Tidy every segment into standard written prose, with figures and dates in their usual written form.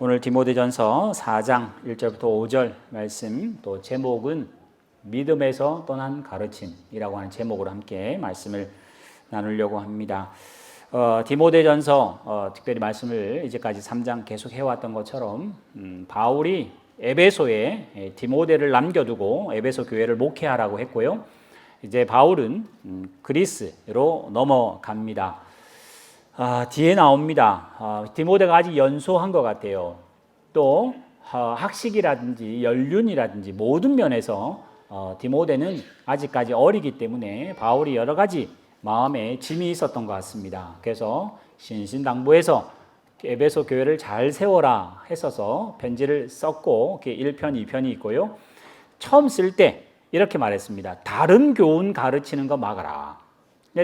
오늘 디모데전서 4장 1절부터 5절 말씀, 또 제목은 믿음에서 떠난 가르침이라고 하는 제목으로 함께 말씀을 나누려고 합니다. 디모데전서 특별히 말씀을 이제까지 3장 계속 해왔던 것처럼 바울이 에베소에 디모데를 남겨두고 에베소 교회를 목회하라고 했고요. 이제 바울은 그리스로 넘어갑니다. 뒤에 나옵니다. 디모데가 아직 연소한 것 같아요. 또 학식이라든지 연륜이라든지 모든 면에서 디모데는 아직까지 어리기 때문에 바울이 여러 가지 마음에 짐이 있었던 것 같습니다. 그래서 신신당부해서 에베소 교회를 잘 세워라 했어서 편지를 썼고 1편, 2편이 있고요. 처음 쓸 때 이렇게 말했습니다. 다른 교훈 가르치는 거 막아라.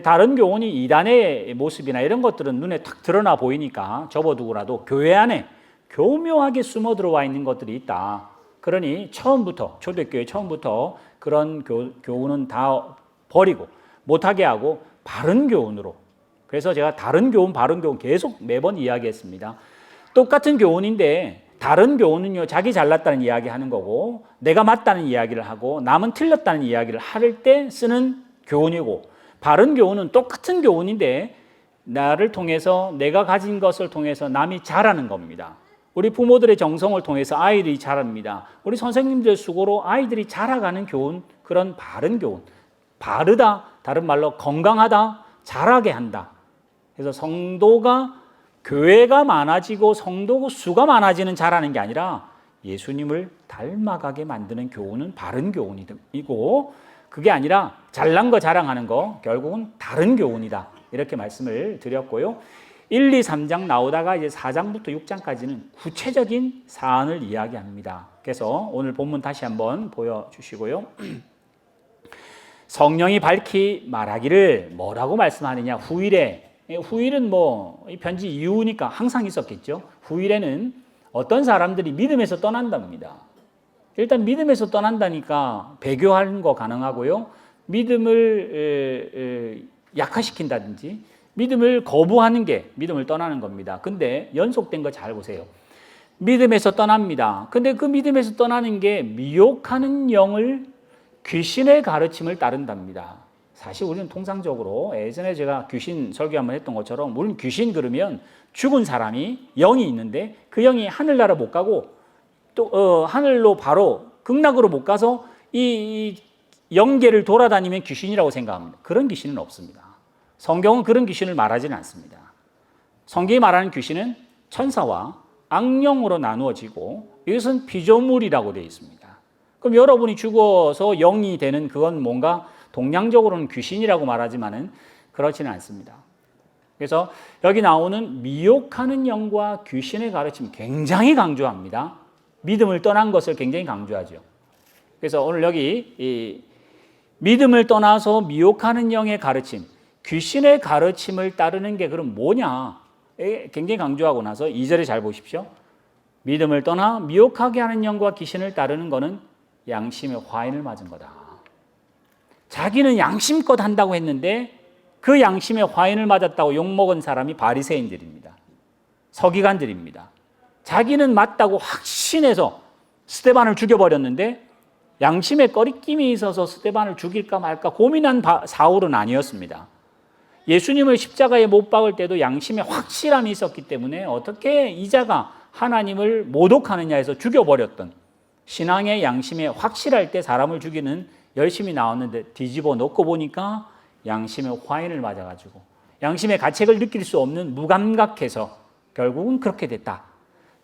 다른 교훈이 이단의 모습이나 이런 것들은 눈에 탁 드러나 보이니까 접어두고라도 교회 안에 교묘하게 숨어 들어와 있는 것들이 있다. 그러니 처음부터, 초대교회 처음부터 그런 교훈은 다 버리고 못하게 하고 바른 교훈으로. 그래서 제가 다른 교훈, 바른 교훈 계속 매번 이야기했습니다. 똑같은 교훈인데 다른 교훈은요, 자기 잘났다는 이야기 하는 거고 내가 맞다는 이야기를 하고 남은 틀렸다는 이야기를 할 때 쓰는 교훈이고, 바른 교훈은 똑같은 교훈인데 나를 통해서, 내가 가진 것을 통해서 남이 자라는 겁니다. 우리 부모들의 정성을 통해서 아이들이 자랍니다. 우리 선생님들의 수고로 아이들이 자라가는 교훈, 그런 바른 교훈. 바르다, 다른 말로 건강하다, 자라게 한다. 그래서 성도가, 교회가 많아지고 성도 수가 많아지는 자라는 게 아니라 예수님을 닮아가게 만드는 교훈은 바른 교훈이고, 그게 아니라 잘난 거 자랑하는 거 결국은 다른 교훈이다. 이렇게 말씀을 드렸고요. 1, 2, 3장 나오다가 이제 4장부터 6장까지는 구체적인 사안을 이야기합니다. 그래서 오늘 본문 다시 한번 보여주시고요. 성령이 밝히 말하기를 뭐라고 말씀하느냐. 후일에, 후일은 이 편지 이후니까 항상 있었겠죠. 후일에는 어떤 사람들이 믿음에서 떠난답니다. 일단 믿음에서 떠난다니까 배교하는 거 가능하고요. 믿음을 약화시킨다든지 믿음을 거부하는 게 믿음을 떠나는 겁니다. 근데 연속된 거 잘 보세요. 믿음에서 떠납니다. 근데 그 믿음에서 떠나는 게 미혹하는 영을, 귀신의 가르침을 따른답니다. 사실 우리는 통상적으로 예전에 제가 귀신 설교 한번 했던 것처럼 우리는 귀신 그러면 죽은 사람이 영이 있는데 그 영이 하늘나라 못 가고 또 하늘로 바로 극락으로 못 가서 이 영계를 돌아다니면 귀신이라고 생각합니다. 그런 귀신은 없습니다. 성경은 그런 귀신을 말하지는 않습니다. 성경이 말하는 귀신은 천사와 악령으로 나누어지고 이것은 피조물이라고 되어 있습니다. 그럼 여러분이 죽어서 영이 되는 그건 뭔가 동양적으로는 귀신이라고 말하지만은 그렇지는 않습니다. 그래서 여기 나오는 미혹하는 영과 귀신의 가르침 굉장히 강조합니다. 믿음을 떠난 것을 굉장히 강조하죠. 그래서 오늘 여기 믿음을 떠나서 미혹하는 영의 가르침, 귀신의 가르침을 따르는 게 그럼 뭐냐? 굉장히 강조하고 나서 2절에 잘 보십시오. 믿음을 떠나 미혹하게 하는 영과 귀신을 따르는 것은 양심의 화인을 맞은 거다. 자기는 양심껏 한다고 했는데 그 양심의 화인을 맞았다고 욕먹은 사람이 바리새인들입니다. 서기관들입니다. 자기는 맞다고 확신해서 스데반을 죽여버렸는데 양심에 꺼리낌이 있어서 스데반을 죽일까 말까 고민한 사울은 아니었습니다. 예수님을 십자가에 못 박을 때도 양심에 확실함이 있었기 때문에 어떻게 이자가 하나님을 모독하느냐 해서 죽여버렸던, 신앙의 양심에 확실할 때 사람을 죽이는 열심히 나왔는데 뒤집어 놓고 보니까 양심의 화인을 맞아가지고 양심의 가책을 느낄 수 없는 무감각해서 결국은 그렇게 됐다.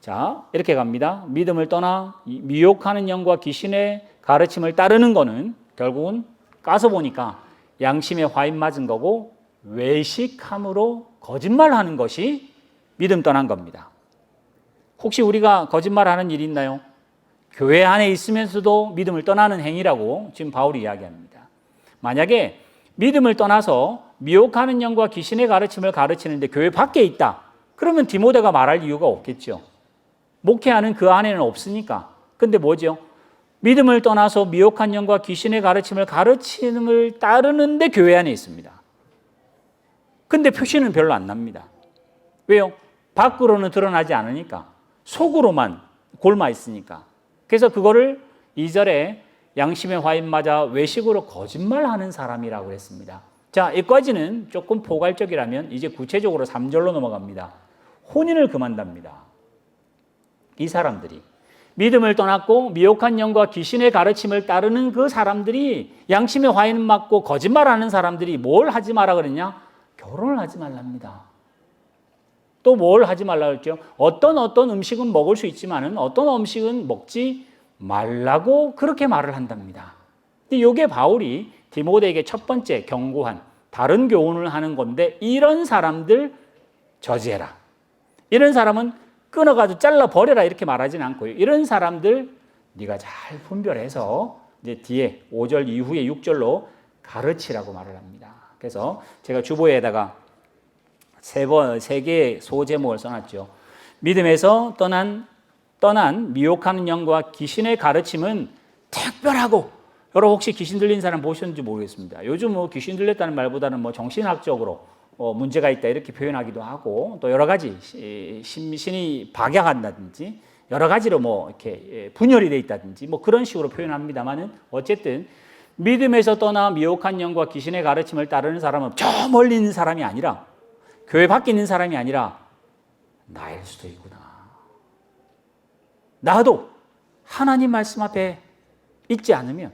자, 이렇게 갑니다. 믿음을 떠나 미혹하는 영과 귀신의 가르침을 따르는 거는 결국은 까서 보니까 양심의 화인 맞은 거고 외식함으로 거짓말하는 것이 믿음 떠난 겁니다. 혹시 우리가 거짓말하는 일이 있나요? 교회 안에 있으면서도 믿음을 떠나는 행위라고 지금 바울이 이야기합니다. 만약에 믿음을 떠나서 미혹하는 영과 귀신의 가르침을 가르치는데 교회 밖에 있다. 그러면 디모데가 말할 이유가 없겠죠. 목회하는 그 안에는 없으니까. 근데 뭐죠? 믿음을 떠나서 미혹한 영과 귀신의 가르침을 가르침을 따르는데 교회 안에 있습니다. 근데 표시는 별로 안 납니다. 왜요? 밖으로는 드러나지 않으니까. 속으로만 골마 있으니까. 그래서 그거를 2절에 양심의 화인 맞아 외식으로 거짓말하는 사람이라고 했습니다. 자, 여기까지는 조금 포괄적이라면 이제 구체적으로 3절로 넘어갑니다. 혼인을 금한답니다. 이 사람들이 믿음을 떠났고 미혹한 영과 귀신의 가르침을 따르는 그 사람들이 양심의 화인 맞고 거짓말하는 사람들이 뭘 하지 마라 그랬냐? 결혼을 하지 말랍니다. 또 뭘 하지 말라 그랬죠? 어떤 음식은 먹을 수 있지만은 어떤 음식은 먹지 말라고 그렇게 말을 한답니다. 근데 이게 바울이 디모데에게 첫 번째 경고한 다른 교훈을 하는 건데, 이런 사람들 저지해라. 이런 사람은 끊어가지고 잘라버려라 이렇게 말하지는 않고요. 이런 사람들 네가 잘 분별해서 이제 뒤에 5절 이후에 6절로 가르치라고 말을 합니다. 그래서 제가 주보에다가 세 개의 소제목을 써놨죠. 믿음에서 떠난 미혹하는 영과 귀신의 가르침은 특별하고, 여러분 혹시 귀신 들린 사람 보셨는지 모르겠습니다. 요즘 뭐 귀신 들렸다는 말보다는 뭐 정신학적으로 문제가 있다 이렇게 표현하기도 하고, 또 여러 가지 신이 박약한다든지 여러 가지로 뭐 이렇게 분열이 돼 있다든지 뭐 그런 식으로 표현합니다만은, 어쨌든 믿음에서 떠나 미혹한 영과 귀신의 가르침을 따르는 사람은 저 멀리 있는 사람이 아니라, 교회 밖에 있는 사람이 아니라 나일 수도 있구나. 나도 하나님 말씀 앞에 있지 않으면,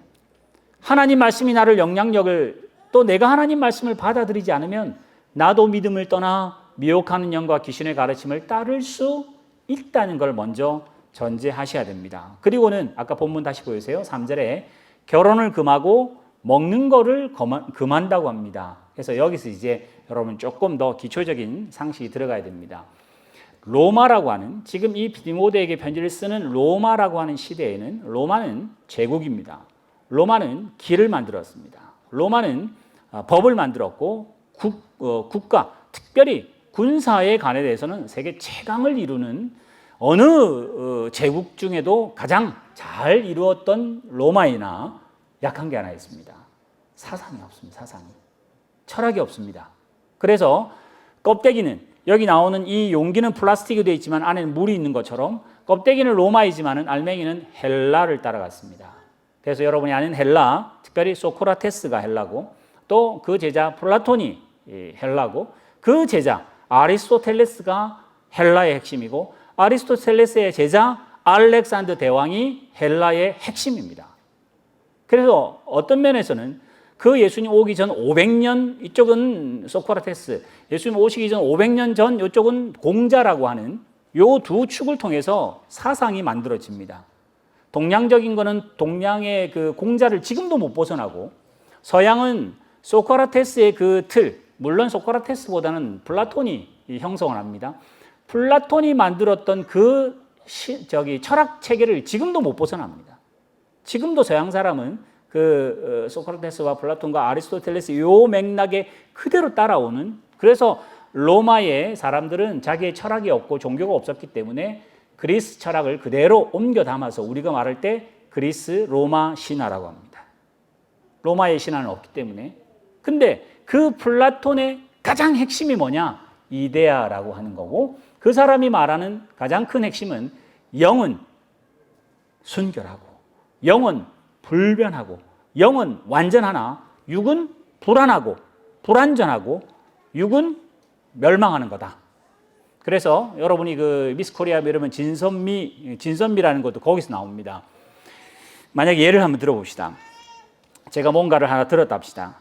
하나님 말씀이 나를 영향력을, 또 내가 하나님 말씀을 받아들이지 않으면 나도 믿음을 떠나 미혹하는 영과 귀신의 가르침을 따를 수 있다는 걸 먼저 전제하셔야 됩니다. 그리고는 아까 본문 다시 보여주세요. 3절에 결혼을 금하고 먹는 거를 금한다고 합니다. 그래서 여기서 이제 여러분 조금 더 기초적인 상식이 들어가야 됩니다. 로마라고 하는, 지금 이 디모데에게 편지를 쓰는 로마라고 하는 시대에는, 로마는 제국입니다. 로마는 길을 만들었습니다. 로마는 법을 만들었고 국가, 특별히 군사에 관해 대해서는 세계 최강을 이루는 어느 제국 중에도 가장 잘 이루었던 로마이나 약한 게 하나 있습니다. 사상이 없습니다. 사상이. 철학이 없습니다. 그래서 껍데기는, 여기 나오는 이 용기는 플라스틱이 되어 있지만 안에는 물이 있는 것처럼 껍데기는 로마이지만은 알맹이는 헬라를 따라갔습니다. 그래서 여러분이 아는 헬라, 특별히 소크라테스가 헬라고, 또 그 제자 플라톤이 헬라고, 그 제자 아리스토텔레스가 헬라의 핵심이고, 아리스토텔레스의 제자 알렉산더 대왕이 헬라의 핵심입니다. 그래서 어떤 면에서는 그 예수님 오기 전 500년, 이쪽은 소크라테스, 예수님 오시기 전 500년 전 이쪽은 공자라고 하는 요 두 축을 통해서 사상이 만들어집니다. 동양적인 거는 동양의 그 공자를 지금도 못 벗어나고, 서양은 소크라테스의 그 틀, 물론 소크라테스보다는 플라톤이 형성을 합니다. 플라톤이 만들었던 그 철학 체계를 지금도 못 벗어납니다. 지금도 서양 사람은 그 소크라테스와 플라톤과 아리스토텔레스 요 맥락에 그대로 따라오는, 그래서 로마의 사람들은 자기의 철학이 없고 종교가 없었기 때문에 그리스 철학을 그대로 옮겨 담아서 우리가 말할 때 그리스 로마 신화라고 합니다. 로마의 신화는 없기 때문에. 근데 그 플라톤의 가장 핵심이 뭐냐? 이데아라고 하는 거고, 그 사람이 말하는 가장 큰 핵심은 영은 순결하고, 영은 불변하고, 영은 완전하나 육은 불안하고 불완전하고 육은 멸망하는 거다. 그래서 여러분이 그 미스 코리아 이러면 진선미라는 것도 거기서 나옵니다. 만약에 예를 한번 들어봅시다. 제가 뭔가를 하나 들었다 합시다.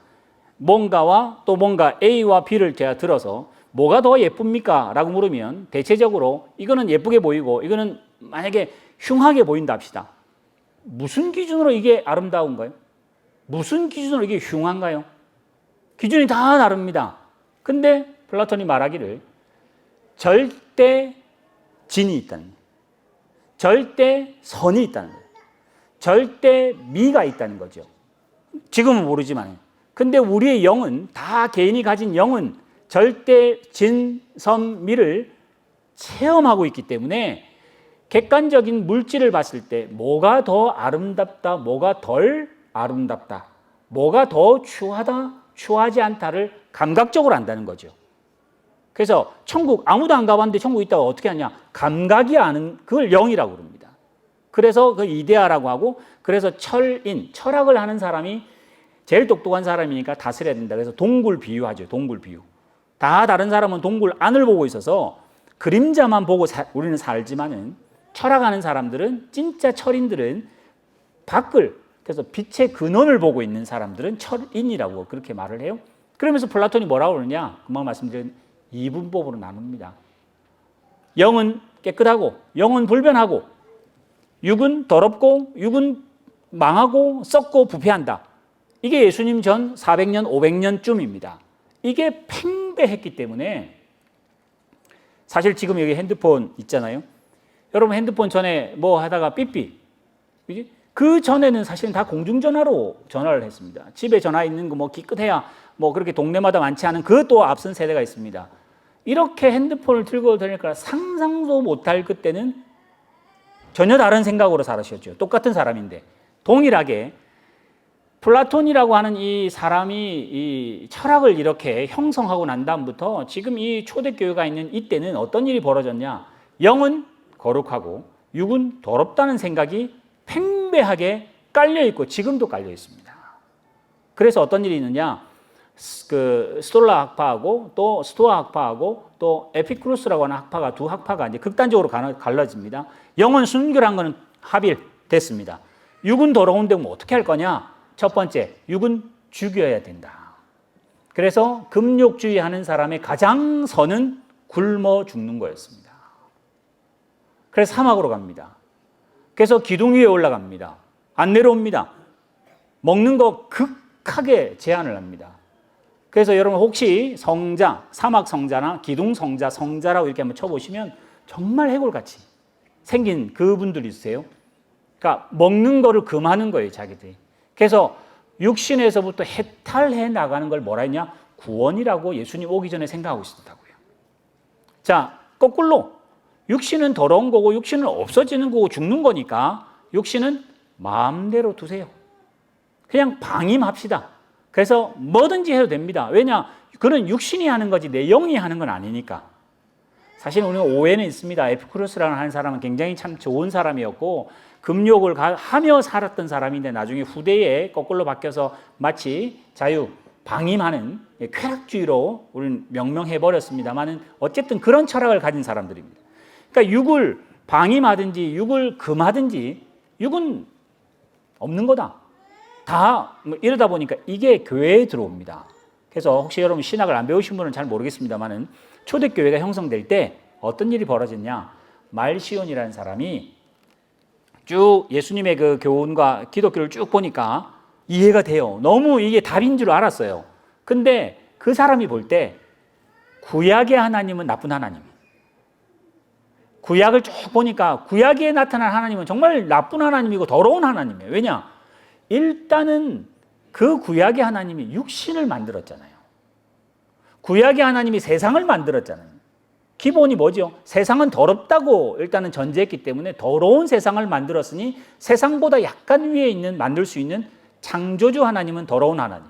뭔가와 또 뭔가 A와 B를 제가 들어서 뭐가 더 예쁩니까? 라고 물으면 대체적으로 이거는 예쁘게 보이고 이거는 만약에 흉하게 보인다 합시다. 무슨 기준으로 이게 아름다운가요? 무슨 기준으로 이게 흉한가요? 기준이 다 다릅니다. 근데 플라톤이 말하기를 절대 진이 있다는 거예요. 절대 선이 있다는 거예요. 절대 미가 있다는 거죠. 지금은 모르지만. 근데 우리의 영은, 다 개인이 가진 영은 절대 진, 선, 미를 체험하고 있기 때문에 객관적인 물질을 봤을 때 뭐가 더 아름답다, 뭐가 덜 아름답다, 뭐가 더 추하다, 추하지 않다를 감각적으로 안다는 거죠. 그래서 천국 아무도 안 가봤는데 천국 있다고 어떻게 하냐? 감각이 아는 그걸 영이라고 그럽니다. 그래서 그 이데아라고 하고, 그래서 철학을 하는 사람이 제일 똑똑한 사람이니까 다스려야 된다. 그래서 동굴 비유하죠. 동굴 비유. 다 다른 사람은 동굴 안을 보고 있어서 그림자만 보고 우리는 살지만은, 철학하는 사람들은, 진짜 철인들은 밖을, 그래서 빛의 근원을 보고 있는 사람들은 철인이라고 그렇게 말을 해요. 그러면서 플라톤이 뭐라고 그러냐? 금방 말씀드린 이분법으로 나눕니다. 영은 깨끗하고, 영은 불변하고, 육은 더럽고, 육은 망하고, 썩고, 부패한다. 이게 예수님 전 400년, 500년쯤입니다. 이게 팽배했기 때문에, 사실 지금 여기 핸드폰 있잖아요. 여러분 핸드폰 전에 뭐 하다가 삐삐, 그지? 그 전에는 사실은 다 공중전화로 전화를 했습니다. 집에 전화 있는 거 뭐 기껏해야 뭐 그렇게 동네마다 많지 않은 그것도 앞선 세대가 있습니다. 이렇게 핸드폰을 들고 다니니까 상상도 못할 그때는 전혀 다른 생각으로 살으셨죠. 똑같은 사람인데 동일하게 플라톤이라고 하는 이 사람이 이 철학을 이렇게 형성하고 난 다음부터 지금 이 초대교회가 있는 이때는 어떤 일이 벌어졌냐? 영은 거룩하고 육은 더럽다는 생각이 팽배하게 깔려 있고 지금도 깔려 있습니다. 그래서 어떤 일이 있느냐? 그 스톨라 학파하고 또 스토아 학파하고 또 에피쿠로스라고 하는 학파가, 두 학파가 이제 극단적으로 갈라집니다. 영은 순결한 거는 합일됐습니다. 육은 더러운데 뭐 어떻게 할 거냐? 첫 번째, 육은 죽여야 된다. 그래서 금욕주의 하는 사람의 가장 선은 굶어 죽는 거였습니다. 그래서 사막으로 갑니다. 그래서 기둥 위에 올라갑니다. 안 내려옵니다. 먹는 거 극하게 제한을 합니다. 그래서 여러분 혹시 성자, 사막 성자나 기둥 성자, 성자라고 이렇게 한번 쳐보시면 정말 해골같이 생긴 그분들이 있으세요. 그러니까 먹는 거를 금하는 거예요, 자기들이. 그래서 육신에서부터 해탈해 나가는 걸 뭐라 했냐? 구원이라고 예수님 오기 전에 생각하고 있었다고요. 자, 거꾸로 육신은 더러운 거고 육신은 없어지는 거고 죽는 거니까 육신은 마음대로 두세요. 그냥 방임합시다. 그래서 뭐든지 해도 됩니다. 왜냐? 그는 육신이 하는 거지 내 영이 하는 건 아니니까. 사실 우리는 오해는 있습니다. 에피쿠로스라는 한 사람은 굉장히 참 좋은 사람이었고 금욕을 하며 살았던 사람인데 나중에 후대에 거꾸로 바뀌어서 마치 자유, 방임하는 쾌락주의로 우리는 명명해버렸습니다만은 어쨌든 그런 철학을 가진 사람들입니다. 그러니까 육을 방임하든지 육을 금하든지 육은 없는 거다. 다 이러다 보니까 이게 교회에 들어옵니다. 그래서 혹시 여러분 신학을 안 배우신 분은 잘 모르겠습니다만은 초대교회가 형성될 때 어떤 일이 벌어졌냐? 말시온이라는 사람이 쭉 예수님의 그 교훈과 기독교를 쭉 보니까 이해가 돼요. 너무 이게 답인 줄 알았어요. 근데 그 사람이 볼 때 구약의 하나님은 나쁜 하나님. 구약을 쭉 보니까 구약에 나타난 하나님은 정말 나쁜 하나님이고 더러운 하나님이에요. 왜냐? 일단은 그 구약의 하나님이 육신을 만들었잖아요. 구약의 하나님이 세상을 만들었잖아요. 기본이 뭐죠? 세상은 더럽다고 일단은 전제했기 때문에 더러운 세상을 만들었으니 세상보다 약간 위에 있는 만들 수 있는 창조주 하나님은 더러운 하나님,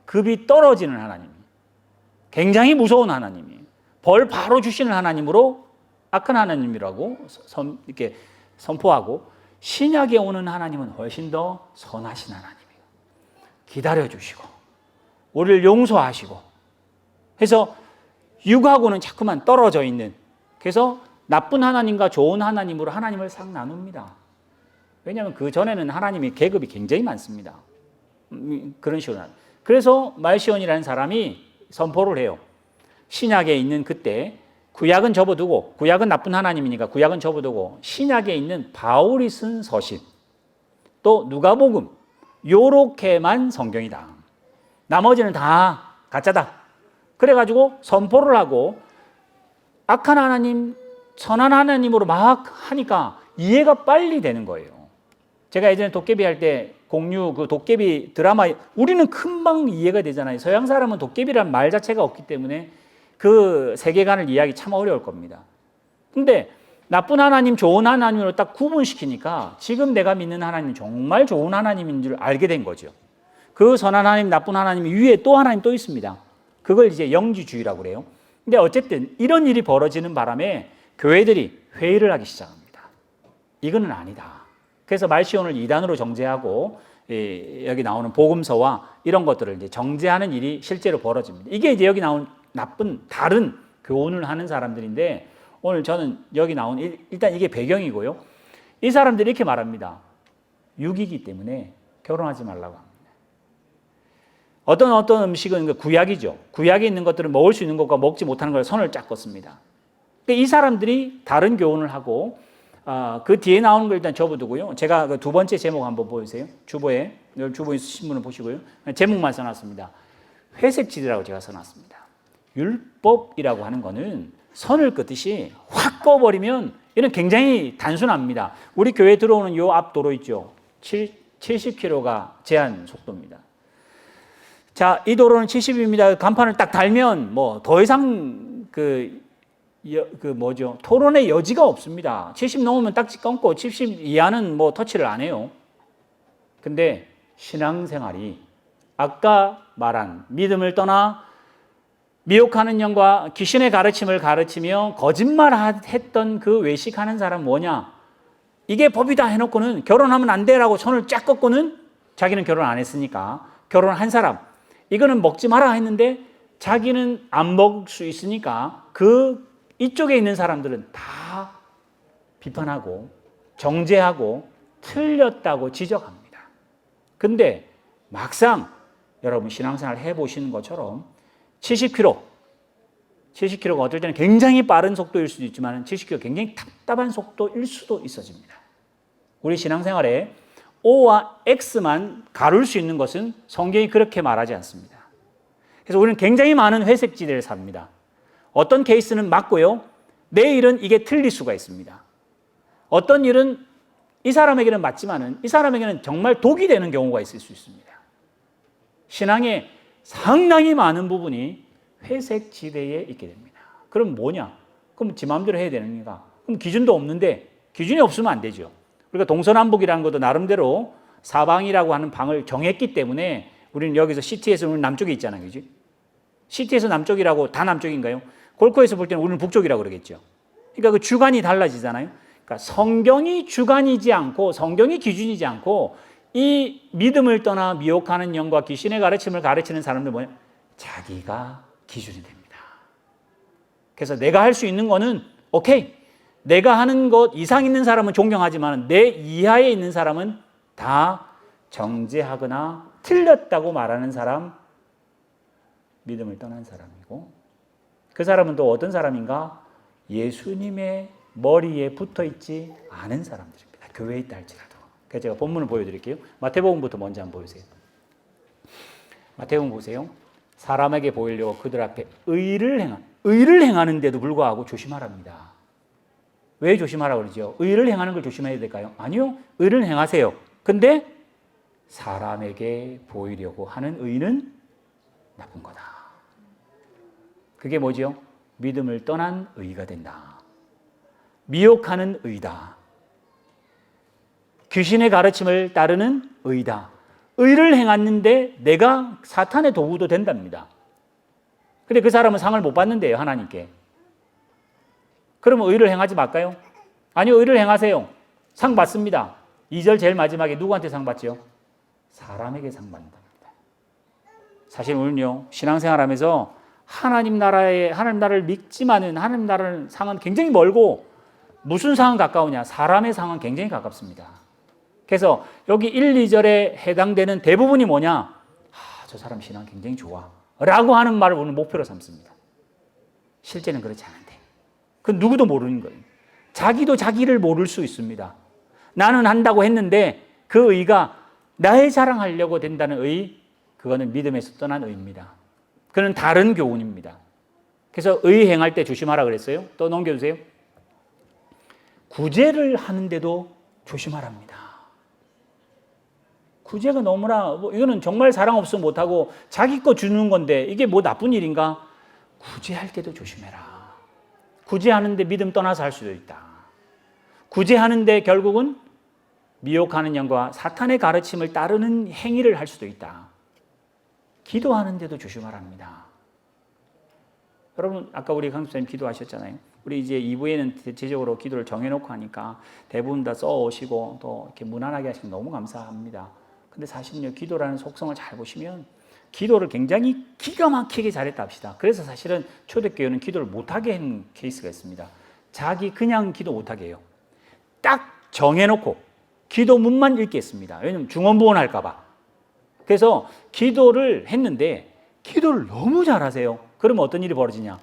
급이 떨어지는 하나님, 굉장히 무서운 하나님이에요. 벌 바로 주시는 하나님으로 악한 하나님이라고 이렇게 선포하고 신약에 오는 하나님은 훨씬 더 선하신 하나님이에요. 기다려주시고 우리를 용서하시고 해서 육하고는 자꾸만 떨어져 있는, 그래서 나쁜 하나님과 좋은 하나님으로 하나님을 싹 나눕니다. 왜냐하면 그 전에는 하나님이 계급이 굉장히 많습니다. 그런 식으로. 그래서 말시온이라는 사람이 선포를 해요. 신약에 있는 그때 구약은 접어두고, 구약은 나쁜 하나님이니까 구약은 접어두고 신약에 있는 바울이 쓴 서신 또 누가복음 요렇게만 성경이다. 나머지는 다 가짜다. 그래가지고 선포를 하고 악한 하나님, 선한 하나님으로 막 하니까 이해가 빨리 되는 거예요. 제가 예전에 도깨비 할 때 공유 그 도깨비 드라마, 우리는 금방 이해가 되잖아요. 서양 사람은 도깨비라는 말 자체가 없기 때문에 그 세계관을 이해하기 참 어려울 겁니다. 근데 나쁜 하나님, 좋은 하나님으로 딱 구분시키니까 지금 내가 믿는 하나님은 정말 좋은 하나님인 줄 알게 된 거죠. 그 선한 하나님, 나쁜 하나님 위에 또 하나님 또 있습니다. 그걸 이제 영지주의라고 그래요. 근데 어쨌든 이런 일이 벌어지는 바람에 교회들이 회의를 하기 시작합니다. 이거는 아니다. 그래서 말시온을 이단으로 정죄하고 여기 나오는 복음서와 이런 것들을 이제 정죄하는 일이 실제로 벌어집니다. 이게 이제 여기 나온 나쁜 다른 교훈을 하는 사람들인데 오늘 저는 여기 나온 일단 이게 배경이고요. 이 사람들이 이렇게 말합니다. 육이기 때문에 결혼하지 말라고 합니다. 어떤 음식은 구약이죠. 구약에 있는 것들을 먹을 수 있는 것과 먹지 못하는 걸 선을 쫙 긋습니다. 이 사람들이 다른 교훈을 하고 그 뒤에 나오는 걸 일단 접어두고요. 제가 그 두 번째 제목 한번 보여주세요. 주보에 신문을 보시고요. 제목만 써놨습니다. 회색지대라고 제가 써놨습니다. 율법이라고 하는 거는 선을 긋듯이 확 꺼버리면 이는 굉장히 단순합니다. 우리 교회 들어오는 요 앞 도로 있죠. 70km가 제한 속도입니다. 자, 이 도로는 70입니다. 간판을 딱 달면 뭐 더 이상 토론의 여지가 없습니다. 70 넘으면 딱지 끊고 70 이하는 뭐 터치를 안 해요. 근데 신앙생활이 아까 말한 믿음을 떠나 미혹하는 영과 귀신의 가르침을 가르치며 거짓말했던 그 외식하는 사람 뭐냐? 이게 법이다 해놓고는 결혼하면 안 돼라고 손을 쫙 꺾고는 자기는 결혼 안 했으니까 결혼한 사람 이거는 먹지 마라 했는데 자기는 안 먹을 수 있으니까 이쪽에 있는 사람들은 다 비판하고 정죄하고 틀렸다고 지적합니다. 근데 막상 여러분 신앙생활 해보시는 것처럼 70km가 어떨 때는 굉장히 빠른 속도일 수도 있지만 70km 굉장히 답답한 속도일 수도 있어집니다. 우리 신앙생활에 O와 X만 가룰 수 있는 것은 성경이 그렇게 말하지 않습니다. 그래서 우리는 굉장히 많은 회색지대를 삽니다. 어떤 케이스는 맞고요. 내일은 이게 틀릴 수가 있습니다. 어떤 일은 이 사람에게는 맞지만은 이 사람에게는 정말 독이 되는 경우가 있을 수 있습니다. 신앙의 상당히 많은 부분이 회색지대에 있게 됩니다. 그럼 뭐냐? 그럼 지 마음대로 해야 되는 건가? 그럼 기준도 없는데 기준이 없으면 안 되죠. 우리가 동서남북이라는 것도 나름대로 사방이라고 하는 방을 정했기 때문에 우리는 여기서 시티에서 우리는 남쪽에 있잖아요. 그지? 시티에서 남쪽이라고 다 남쪽인가요? 골코에서 볼 때는 우리는 북쪽이라고 그러겠죠. 그러니까 그 주관이 달라지잖아요. 그러니까 성경이 주관이지 않고 성경이 기준이지 않고 이 믿음을 떠나 미혹하는 영과 귀신의 가르침을 가르치는 사람들 뭐냐? 자기가 기준이 됩니다. 그래서 내가 할 수 있는 거는 오케이. 내가 하는 것 이상 있는 사람은 존경하지만 내 이하에 있는 사람은 다 정죄하거나 틀렸다고 말하는 사람, 믿음을 떠난 사람이고 그 사람은 또 어떤 사람인가? 예수님의 머리에 붙어 있지 않은 사람들입니다. 교회에 있다 할지라도. 그래서 제가 본문을 보여드릴게요. 마태복음부터 먼저 한번 보여주세요. 마태복음 보세요. 사람에게 보이려고 그들 앞에 의를 행하는데도 불구하고 조심하랍니다. 왜 조심하라고 그러죠? 의를 행하는 걸 조심해야 될까요? 아니요. 의를 행하세요. 근데 사람에게 보이려고 하는 의는 나쁜 거다. 그게 뭐죠? 믿음을 떠난 의가 된다. 미혹하는 의다. 귀신의 가르침을 따르는 의다. 의를 행했는데 내가 사탄의 도구도 된답니다. 근데 그 사람은 상을 못 받는데요, 하나님께. 그러면 의를 행하지 말까요? 아니요, 의를 행하세요. 상 받습니다. 2절 제일 마지막에 누구한테 상 받죠? 사람에게 상 받는답니다. 사실 우리는요, 신앙생활하면서 하나님 나라를 믿지만은 하나님 나라는 상은 굉장히 멀고 무슨 상은 가까우냐? 사람의 상은 굉장히 가깝습니다. 그래서 여기 1, 2절에 해당되는 대부분이 뭐냐? 저 사람 신앙 굉장히 좋아 라고 하는 말을 오늘 목표로 삼습니다. 실제는 그렇지 않은데 그건 누구도 모르는 거예요. 자기도 자기를 모를 수 있습니다. 나는 한다고 했는데 그 의가 나의 자랑하려고 된다는 의, 그거는 믿음에서 떠난 의입니다. 그는 다른 교훈입니다. 그래서 의 행할 때 조심하라 그랬어요. 또 넘겨주세요. 구제를 하는데도 조심하랍니다. 구제가 너무나 이거는 정말 사랑 없으면 못하고 자기 거 주는 건데 이게 뭐 나쁜 일인가? 구제할 때도 조심해라. 구제하는데 믿음 떠나서 할 수도 있다. 구제하는데 결국은 미혹하는 영과 사탄의 가르침을 따르는 행위를 할 수도 있다. 기도하는데도 조심하랍니다. 여러분 아까 우리 강수사님 기도하셨잖아요. 우리 이제 2부에는 대체적으로 기도를 정해놓고 하니까 대부분 다 써오시고 또 이렇게 무난하게 하시면 너무 감사합니다. 근데 사실은요, 기도라는 속성을 잘 보시면 기도를 굉장히 기가 막히게 잘했다 합시다. 그래서 사실은 초대교회는 기도를 못하게 한 케이스가 있습니다. 자기 그냥 기도 못하게 해요. 딱 정해놓고 기도문만 읽겠습니다. 왜냐면 중언부언 할까봐. 그래서 기도를 했는데 기도를 너무 잘하세요. 그러면 어떤 일이 벌어지냐?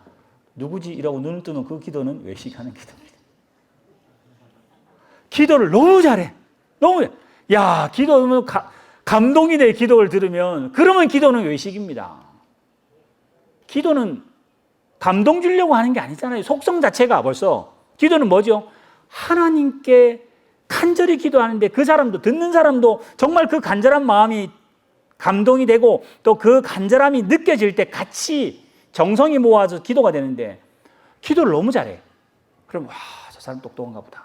누구지? 이라고 눈을 뜨면 그 기도는 외식하는 기도입니다. 기도를 너무 잘해. 너무 잘해. 야, 기도는 감동이 돼. 기도를 들으면. 그러면 기도는 외식입니다. 기도는 감동 주려고 하는 게 아니잖아요. 속성 자체가 벌써. 기도는 뭐죠? 하나님께 간절히 기도하는데 그 사람도, 듣는 사람도 정말 그 간절한 마음이 감동이 되고 또 그 간절함이 느껴질 때 같이 정성이 모아서 기도가 되는데 기도를 너무 잘해. 그럼 와, 저 사람 똑똑한가 보다.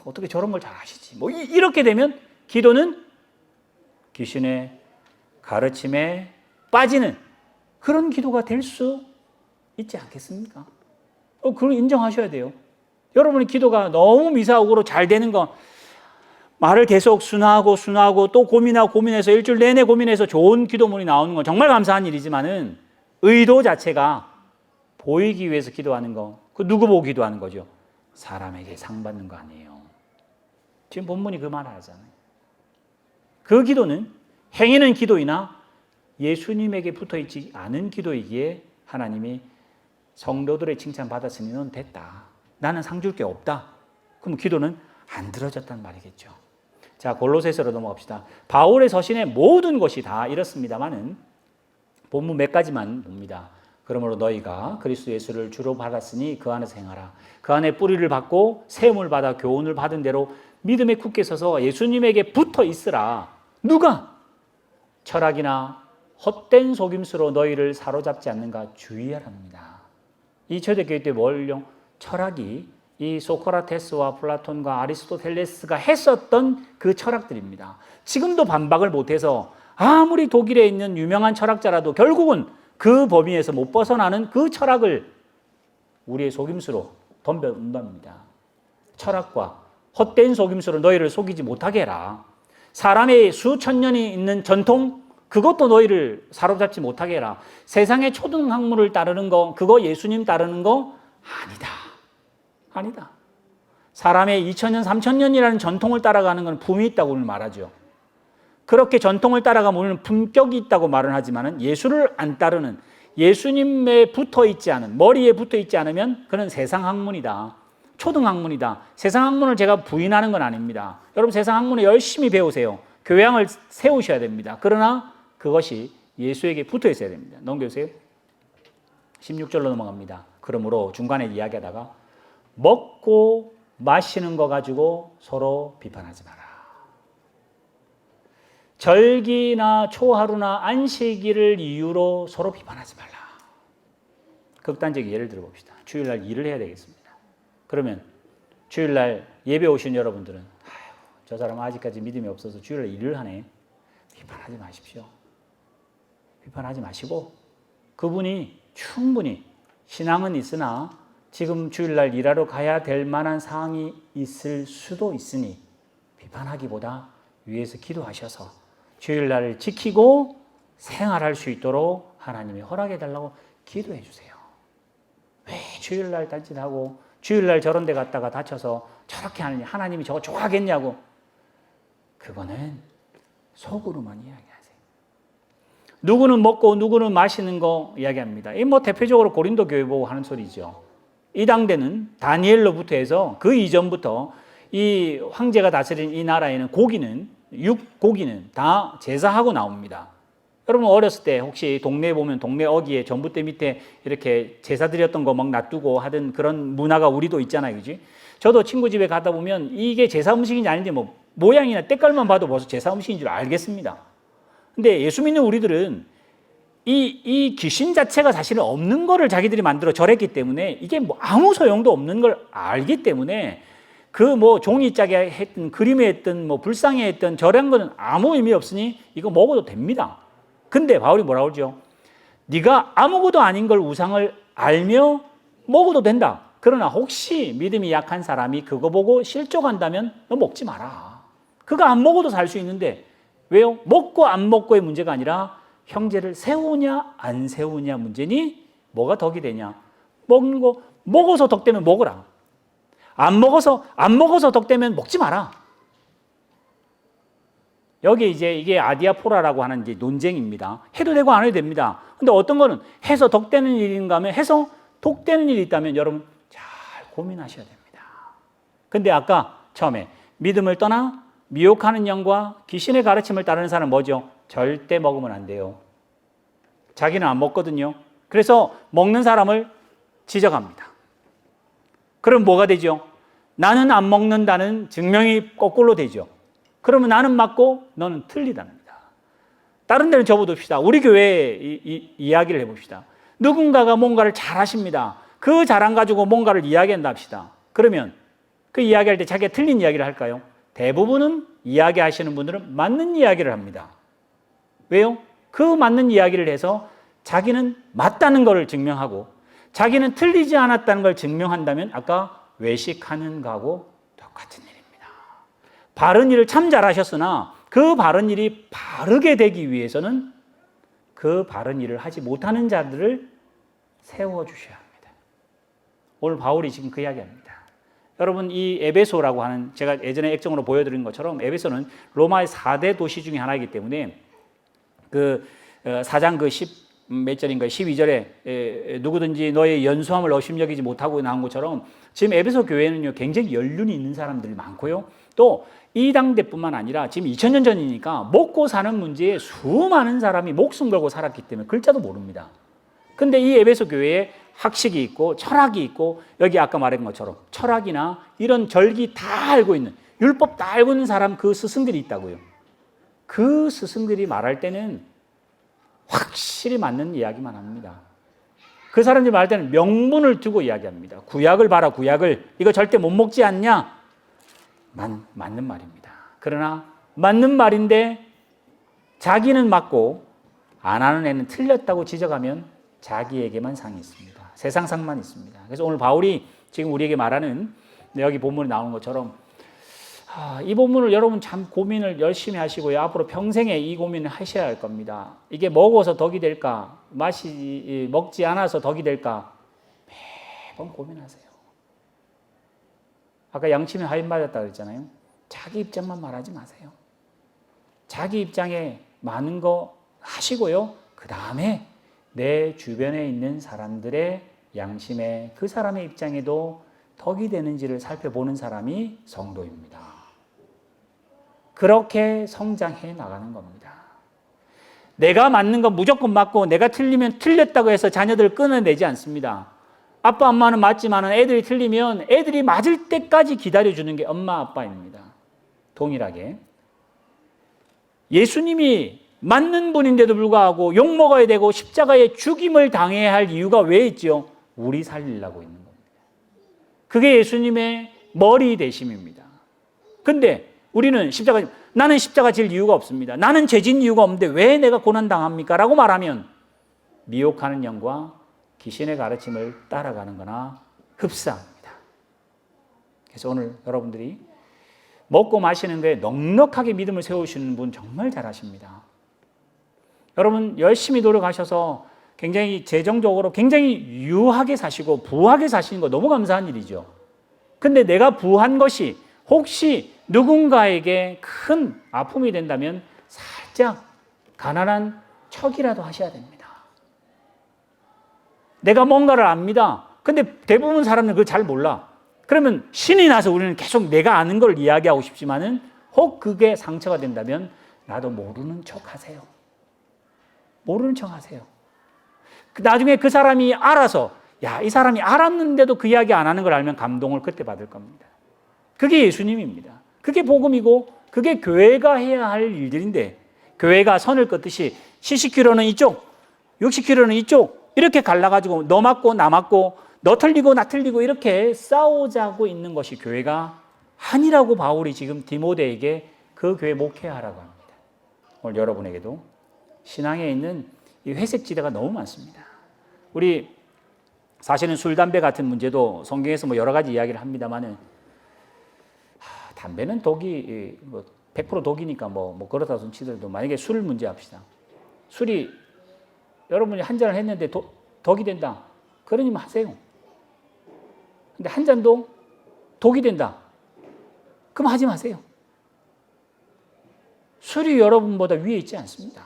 어떻게 저런 걸 잘 하시지? 뭐 이렇게 되면 기도는 귀신의 가르침에 빠지는 그런 기도가 될 수 있지 않겠습니까? 그걸 인정하셔야 돼요. 여러분의 기도가 너무 미사옥으로 잘 되는 거, 말을 계속 순화하고 또 고민해서 일주일 내내 고민해서 좋은 기도문이 나오는 건 정말 감사한 일이지만은 의도 자체가 보이기 위해서 기도하는 거, 그 누구 보고 기도하는 거죠? 사람에게 상 받는 거 아니에요. 지금 본문이 그 말을 하잖아요. 그 기도는 행위는 기도이나 예수님에게 붙어있지 않은 기도이기에 하나님이 성도들의 칭찬 받았으니 넌 됐다. 나는 상 줄 게 없다. 그럼 기도는 안 들어졌단 말이겠죠. 자, 골로새서로 넘어갑시다. 바울의 서신의 모든 것이 다 이렇습니다만은 본문 몇 가지만 봅니다. 그러므로 너희가 그리스도 예수를 주로 받았으니 그 안에서 행하라. 그 안에 뿌리를 받고 세움을 받아 교훈을 받은 대로 믿음에 굳게 서서 예수님에게 붙어 있으라. 누가? 철학이나 헛된 속임수로 너희를 사로잡지 않는가 주의하랍니다. 이 초대교회 때 뭘요? 철학이 이 소크라테스와 플라톤과 아리스토텔레스가 했었던 그 철학들입니다. 지금도 반박을 못해서 아무리 독일에 있는 유명한 철학자라도 결국은 그 범위에서 못 벗어나는 그 철학을 우리의 속임수로 덤벼온답니다. 철학과 헛된 속임수로 너희를 속이지 못하게 해라. 사람의 수천 년이 있는 전통, 그것도 너희를 사로잡지 못하게 해라. 세상의 초등학문을 따르는 거, 그거 예수님 따르는 거 아니다. 아니다. 사람의 2000년, 3000년이라는 전통을 따라가는 건 품이 있다고 우리는 말하죠. 그렇게 전통을 따라가면 우리는 품격이 있다고 말은 하지만 예수를 안 따르는, 예수님에 붙어 있지 않은, 머리에 붙어 있지 않으면 그는 세상 학문이다. 초등학문이다. 세상 학문을 제가 부인하는 건 아닙니다. 여러분 세상 학문을 열심히 배우세요. 교양을 세우셔야 됩니다. 그러나 그것이 예수에게 붙어 있어야 됩니다. 넘겨주세요. 16절로 넘어갑니다. 그러므로 중간에 이야기하다가 먹고 마시는 거 가지고 서로 비판하지 마라. 절기나 초하루나 안식일을 이유로 서로 비판하지 말라. 극단적 예를 들어봅시다. 주일날 일을 해야 되겠습니다. 그러면 주일날 예배 오신 여러분들은 저 사람 아직까지 믿음이 없어서 주일날 일을 하네. 비판하지 마십시오. 비판하지 마시고 그분이 충분히 신앙은 있으나 지금 주일날 일하러 가야 될 만한 상황이 있을 수도 있으니 비판하기보다 위에서 기도하셔서 주일날을 지키고 생활할 수 있도록 하나님이 허락해 달라고 기도해 주세요. 왜 주일날 딴짓하고 주일날 저런 데 갔다가 다쳐서 저렇게 하느냐, 하나님이 저거 좋아하겠냐고. 그거는 속으로만 이야기하세요. 누구는 먹고 누구는 마시는 거 이야기합니다. 이 뭐 대표적으로 고린도 교회 보고 하는 소리죠. 이 당대는 다니엘로부터 해서 그 이전부터 이 황제가 다스린 이 나라에는 육고기는 다 제사하고 나옵니다. 여러분 어렸을 때 혹시 동네에 보면 동네 어귀에 전봇대 밑에 이렇게 제사 드렸던 거 막 놔두고 하던 그런 문화가 우리도 있잖아요. 그지? 저도 친구 집에 가다 보면 이게 제사 음식인지 아닌지 뭐 모양이나 때깔만 봐도 벌써 제사 음식인 줄 알겠습니다. 근데 예수 믿는 우리들은 이 귀신 자체가 사실은 없는 거를 자기들이 만들어 절했기 때문에 이게 뭐 아무 소용도 없는 걸 알기 때문에 그 뭐 종이짝에 했든 그림에 했든 뭐 불상에 했든 저런 거는 아무 의미 없으니 이거 먹어도 됩니다. 근데 바울이 뭐라고 그러죠? 네가 아무것도 아닌 걸 우상을 알며 먹어도 된다. 그러나 혹시 믿음이 약한 사람이 그거 보고 실족한다면 너 먹지 마라. 그거 안 먹어도 살 수 있는데 왜요? 먹고 안 먹고의 문제가 아니라 형제를 세우냐 안 세우냐 문제니 뭐가 덕이 되냐? 먹는 거 먹어서 덕되면 먹어라. 안 먹어서 덕되면 먹지 마라. 여기 이게 아디아포라라고 하는 이제 논쟁입니다. 해도 되고 안 해도 됩니다. 근데 어떤 거는 해서 덕되는 일인가 하면 해서 독되는 일이 있다면 여러분 잘 고민하셔야 됩니다. 근데 아까 처음에 믿음을 떠나 미혹하는 영과 귀신의 가르침을 따르는 사람은 뭐죠? 절대 먹으면 안 돼요. 자기는 안 먹거든요. 그래서 먹는 사람을 지적합니다. 그럼 뭐가 되죠? 나는 안 먹는다는 증명이 거꾸로 되죠. 그러면 나는 맞고 너는 틀리답니다. 다른 데는 접어둡시다. 우리 교회에 이야기를 해봅시다. 누군가가 뭔가를 잘하십니다. 그 잘한 가지고 뭔가를 이야기한다 합시다. 그러면 그 이야기할 때 자기가 틀린 이야기를 할까요? 대부분은 이야기하시는 분들은 맞는 이야기를 합니다. 왜요? 그 맞는 이야기를 해서 자기는 맞다는 것을 증명하고 자기는 틀리지 않았다는 걸 증명한다면 아까 외식하는 거하고 똑같은 일입니다. 바른 일을 참 잘하셨으나 그 바른 일이 바르게 되기 위해서는 그 바른 일을 하지 못하는 자들을 세워주셔야 합니다. 오늘 바울이 지금 그 이야기합니다. 여러분 이 에베소라고 하는 제가 예전에 액정으로 보여드린 것처럼 에베소는 로마의 4대 도시 중에 하나이기 때문에 그 4장 그 10 몇 절인가 12절에 누구든지 너의 연수함을 의심여기지 못하고 나온 것처럼 지금 에베소 교회는요 굉장히 연륜이 있는 사람들이 많고요. 또 이 당대뿐만 아니라 지금 2000년 전이니까 먹고 사는 문제에 수많은 사람이 목숨 걸고 살았기 때문에 글자도 모릅니다. 근데 이 에베소 교회에 학식이 있고 철학이 있고 여기 아까 말한 것처럼 철학이나 이런 절기 다 알고 있는 율법 다 알고 있는 사람 그 스승들이 있다고요. 그 스승들이 말할 때는 확실히 맞는 이야기만 합니다. 그 사람들이 말할 때는 명분을 두고 이야기합니다. 구약을 봐라 구약을 이거 절대 못 먹지 않냐? 맞는 말입니다. 그러나 맞는 말인데 자기는 맞고 안 하는 애는 틀렸다고 지적하면 자기에게만 상이 있습니다. 세상 상만 있습니다. 그래서 오늘 바울이 지금 우리에게 말하는 여기 본문에 나오는 것처럼 이 본문을 여러분 참 고민을 열심히 하시고요. 앞으로 평생에 이 고민을 하셔야 할 겁니다. 이게 먹어서 덕이 될까? 먹지 않아서 덕이 될까? 매번 고민하세요. 아까 양심에 하인 맞았다 그랬잖아요. 자기 입장만 말하지 마세요. 자기 입장에 많은 거 하시고요. 그 다음에 내 주변에 있는 사람들의 양심에 그 사람의 입장에도 덕이 되는지를 살펴보는 사람이 성도입니다. 그렇게 성장해 나가는 겁니다. 내가 맞는 건 무조건 맞고 내가 틀리면 틀렸다고 해서 자녀들을 끊어내지 않습니다. 아빠 엄마는 맞지만 애들이 틀리면 애들이 맞을 때까지 기다려주는 게 엄마 아빠입니다. 동일하게 예수님이 맞는 분인데도 불구하고 욕먹어야 되고 십자가에 죽임을 당해야 할 이유가 왜 있죠? 우리 살리려고 있는 겁니다. 그게 예수님의 머리 대심입니다. 근데 우리는 나는 십자가 질 이유가 없습니다. 나는 죄진 이유가 없는데 왜 내가 고난당합니까? 라고 말하면 미혹하는 영과 귀신의 가르침을 따라가는 거나 흡사합니다. 그래서 오늘 여러분들이 먹고 마시는 거에 넉넉하게 믿음을 세우시는 분 정말 잘하십니다. 여러분 열심히 노력하셔서 굉장히 재정적으로 굉장히 유하게 사시고 부하게 사시는 거 너무 감사한 일이죠. 근데 내가 부한 것이 혹시 누군가에게 큰 아픔이 된다면 살짝 가난한 척이라도 하셔야 됩니다. 내가 뭔가를 압니다. 근데 대부분 사람들은 그걸 잘 몰라. 그러면 신이 나서 우리는 계속 내가 아는 걸 이야기하고 싶지만은 혹 그게 상처가 된다면 나도 모르는 척 하세요. 모르는 척 하세요. 나중에 그 사람이 알아서 이 사람이 알았는데도 그 이야기 안 하는 걸 알면 감동을 그때 받을 겁니다. 그게 예수님입니다. 그게 복음이고 그게 교회가 해야 할 일들인데 교회가 선을 긋듯이 70km는 이쪽, 60km는 이쪽 이렇게 갈라가지고 너 맞고 나 맞고 너 틀리고 나 틀리고 이렇게 싸우자고 있는 것이 교회가 아니라고 바울이 지금 디모데에게 그 교회 목회하라고 합니다. 오늘 여러분에게도 신앙에 있는 이 회색지대가 너무 많습니다. 우리 사실은 술, 담배 같은 문제도 성경에서 뭐 여러 가지 이야기를 합니다만은 담배는 독이 뭐 100% 독이니까 뭐 그렇다 손 치더라도 만약에 술 문제 합시다. 술이 여러분이 한 잔을 했는데 독이 된다. 그러니면 하세요. 근데 한 잔도 독이 된다. 그럼 하지 마세요. 술이 여러분보다 위에 있지 않습니다.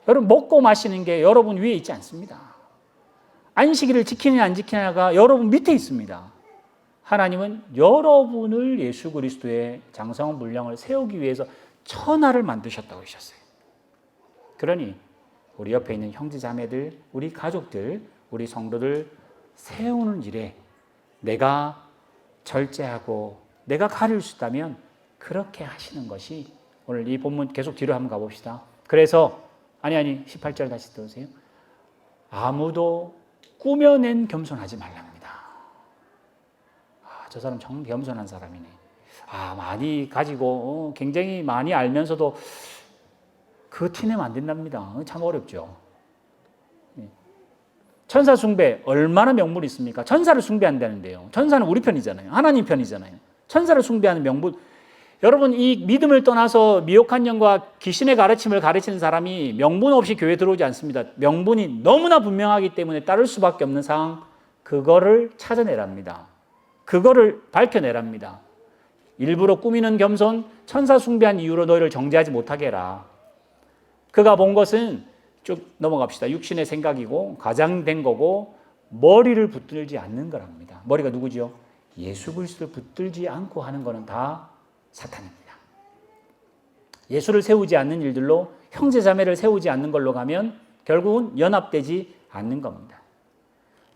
여러분 먹고 마시는 게 여러분 위에 있지 않습니다. 안식일을 지키느냐 안 지키느냐가 여러분 밑에 있습니다. 하나님은 여러분을 예수 그리스도의 장성한 분량을 세우기 위해서 천하를 만드셨다고 하셨어요. 그러니 우리 옆에 있는 형제 자매들, 우리 가족들, 우리 성도들 세우는 일에 내가 절제하고 내가 가릴 수 있다면 그렇게 하시는 것이 오늘 이 본문 계속 뒤로 한번 가봅시다. 그래서 18절 다시 들으세요. 아무도 꾸며낸 겸손하지 말랍니다. 저 사람 정말 겸손한 사람이네. 많이 가지고 굉장히 많이 알면서도 그 티내면 안 된답니다. 참 어렵죠. 천사 숭배 얼마나 명분이 있습니까? 천사를 숭배한다는데요. 천사는 우리 편이잖아요. 하나님 편이잖아요. 천사를 숭배하는 명분. 여러분 이 믿음을 떠나서 미혹한 영과 귀신의 가르침을 가르치는 사람이 명분 없이 교회에 들어오지 않습니다. 명분이 너무나 분명하기 때문에 따를 수밖에 없는 상황, 그거를 찾아내랍니다. 그거를 밝혀내랍니다. 일부러 꾸미는 겸손, 천사 숭배한 이유로 너희를 정죄하지 못하게 해라. 그가 본 것은 쭉 넘어갑시다. 육신의 생각이고 과장된 거고 머리를 붙들지 않는 거랍니다. 머리가 누구지요? 예수 그리스도를 붙들지 않고 하는 거는 다 사탄입니다. 예수를 세우지 않는 일들로 형제 자매를 세우지 않는 걸로 가면 결국은 연합되지 않는 겁니다.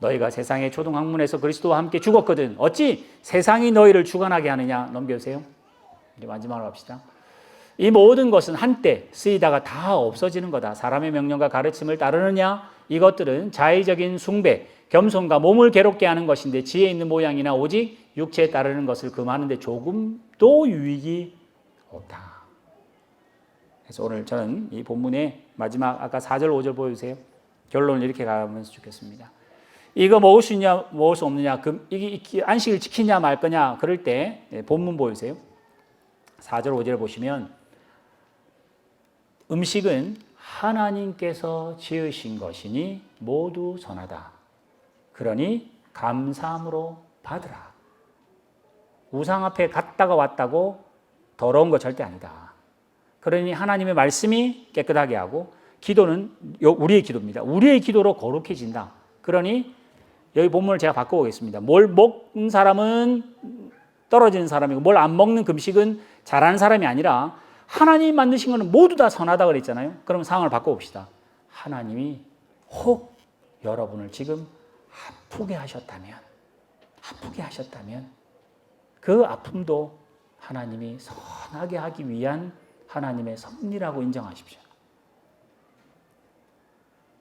너희가 세상의 초등학문에서 그리스도와 함께 죽었거든 어찌 세상이 너희를 주관하게 하느냐. 넘겨주세요. 이제 마지막으로 합시다. 이 모든 것은 한때 쓰이다가 다 없어지는 거다. 사람의 명령과 가르침을 따르느냐. 이것들은 자의적인 숭배, 겸손과 몸을 괴롭게 하는 것인데 지혜 있는 모양이나 오직 육체에 따르는 것을 금하는데 조금도 유익이 없다. 그래서 오늘 저는 이 본문의 마지막 아까 4절 5절 보여주세요. 결론을 이렇게 가면서 좋겠습니다. 이거 먹을 수 있냐 먹을 수 없느냐, 이게 안식을 지키냐 말 거냐 그럴 때 본문 보여주세요. 4절 5절 보시면 음식은 하나님께서 지으신 것이니 모두 선하다. 그러니 감사함으로 받으라. 우상 앞에 갔다가 왔다고 더러운 거 절대 아니다. 그러니 하나님의 말씀이 깨끗하게 하고 기도는 우리의 기도입니다. 우리의 기도로 거룩해진다. 그러니 여기 본문을 제가 바꿔보겠습니다. 뭘 먹는 사람은 떨어지는 사람이고 뭘 안 먹는 금식은 잘하는 사람이 아니라 하나님이 만드신 것은 모두 다 선하다 그랬잖아요. 그럼 상황을 바꿔봅시다. 하나님이 혹 여러분을 지금 아프게 하셨다면 그 아픔도 하나님이 선하게 하기 위한 하나님의 섭리라고 인정하십시오.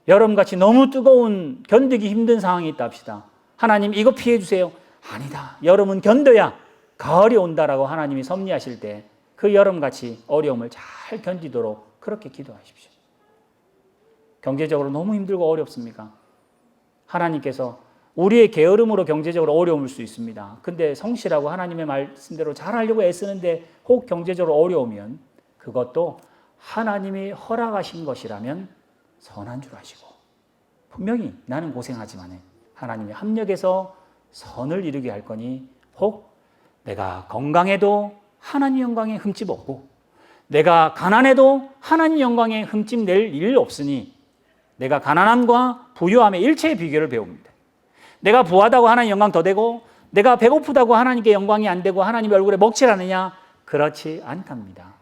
여름같이 너무 뜨거운 견디기 힘든 상황이 있다 합시다. 하나님 이거 피해 주세요. 아니다. 여름은 견뎌야 가을이 온다라고 하나님이 섭리하실 때 그 여름같이 어려움을 잘 견디도록 그렇게 기도하십시오. 경제적으로 너무 힘들고 어렵습니까? 하나님께서 우리의 게으름으로 경제적으로 어려움일 수 있습니다. 근데 성실하고 하나님의 말씀대로 잘하려고 애쓰는데 혹 경제적으로 어려우면 그것도 하나님이 허락하신 것이라면 선한 줄 아시고 분명히 나는 고생하지만 하나님이 합력해서 선을 이루게 할 거니 혹 내가 건강해도 하나님 영광에 흠집 없고 내가 가난해도 하나님 영광에 흠집 낼 일 없으니 내가 가난함과 부유함의 일체의 비결을 배웁니다. 내가 부하다고 하나님 영광 더 되고 내가 배고프다고 하나님께 영광이 안 되고 하나님 얼굴에 먹칠하느냐? 그렇지 않답니다.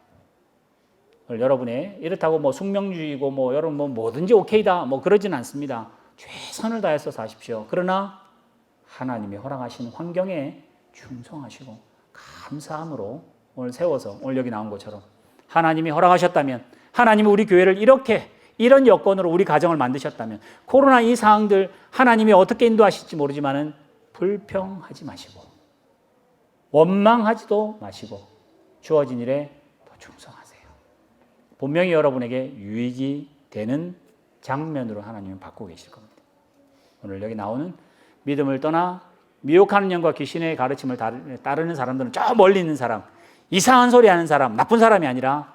여러분의 이렇다고 뭐 숙명주의고 뭐 여러분 뭐 뭐든지 오케이다 뭐 그러진 않습니다. 최선을 다해서 사십시오. 그러나 하나님이 허락하신 환경에 충성하시고 감사함으로 오늘 세워서 오늘 여기 나온 것처럼 하나님이 허락하셨다면 하나님이 우리 교회를 이런 여건으로 우리 가정을 만드셨다면 코로나 이 상황들 하나님이 어떻게 인도하실지 모르지만은 불평하지 마시고 원망하지도 마시고 주어진 일에 더 충성하세요. 분명히 여러분에게 유익이 되는 장면으로 하나님은 바꾸고 계실 겁니다. 오늘 여기 나오는 믿음을 떠나 미혹하는 영과 귀신의 가르침을 따르는 사람들은 저 멀리 있는 사람, 이상한 소리 하는 사람, 나쁜 사람이 아니라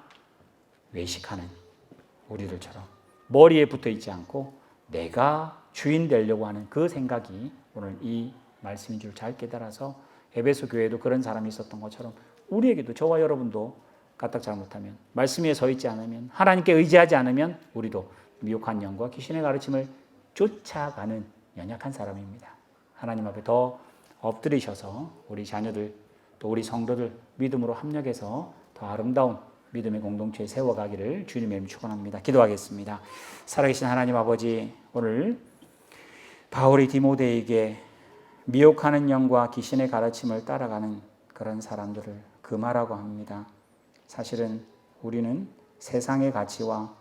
외식하는 우리들처럼 머리에 붙어 있지 않고 내가 주인 되려고 하는 그 생각이 오늘 이 말씀인 줄 잘 깨달아서 에베소 교회에도 그런 사람이 있었던 것처럼 우리에게도, 저와 여러분도 까딱 잘못하면, 말씀 위에 서 있지 않으면, 하나님께 의지하지 않으면 우리도 미혹한 영과 귀신의 가르침을 쫓아가는 연약한 사람입니다. 하나님 앞에 더 엎드리셔서 우리 자녀들 또 우리 성도들 믿음으로 합력해서 더 아름다운 믿음의 공동체에 세워가기를 주님의 이름으로 축원합니다. 기도하겠습니다. 살아계신 하나님 아버지, 오늘 바울이 디모데에게 미혹하는 영과 귀신의 가르침을 따라가는 그런 사람들을 금하라고 합니다. 사실은 우리는 세상의 가치와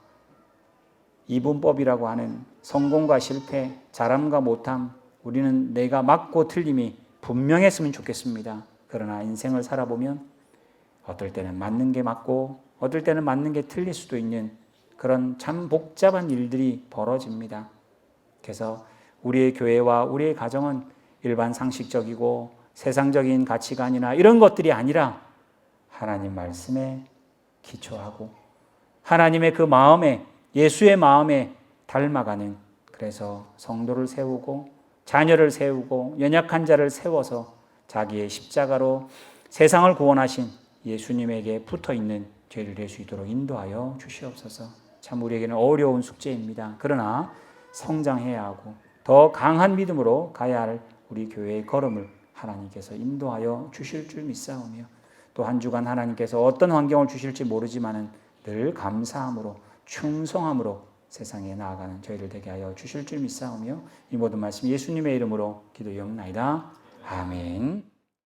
이분법이라고 하는 성공과 실패, 잘함과 못함, 우리는 내가 맞고 틀림이 분명했으면 좋겠습니다. 그러나 인생을 살아보면 어떨 때는 맞는 게 맞고 어떨 때는 맞는 게 틀릴 수도 있는 그런 참 복잡한 일들이 벌어집니다. 그래서 우리의 교회와 우리의 가정은 일반 상식적이고 세상적인 가치관이나 이런 것들이 아니라 하나님 말씀에 기초하고 하나님의 그 마음에, 예수의 마음에 닮아가는, 그래서 성도를 세우고 자녀를 세우고 연약한 자를 세워서 자기의 십자가로 세상을 구원하신 예수님에게 붙어있는 죄를 낼 수 있도록 인도하여 주시옵소서. 참 우리에게는 어려운 숙제입니다. 그러나 성장해야 하고 더 강한 믿음으로 가야 할 우리 교회의 걸음을 하나님께서 인도하여 주실 줄 믿사오며, 또 한 주간 하나님께서 어떤 환경을 주실지 모르지만은 늘 감사함으로 충성함으로 세상에 나아가는 저희를 되게 하여 주실 줄 믿사오며, 이 모든 말씀 예수님의 이름으로 기도하옵나이다. 아멘.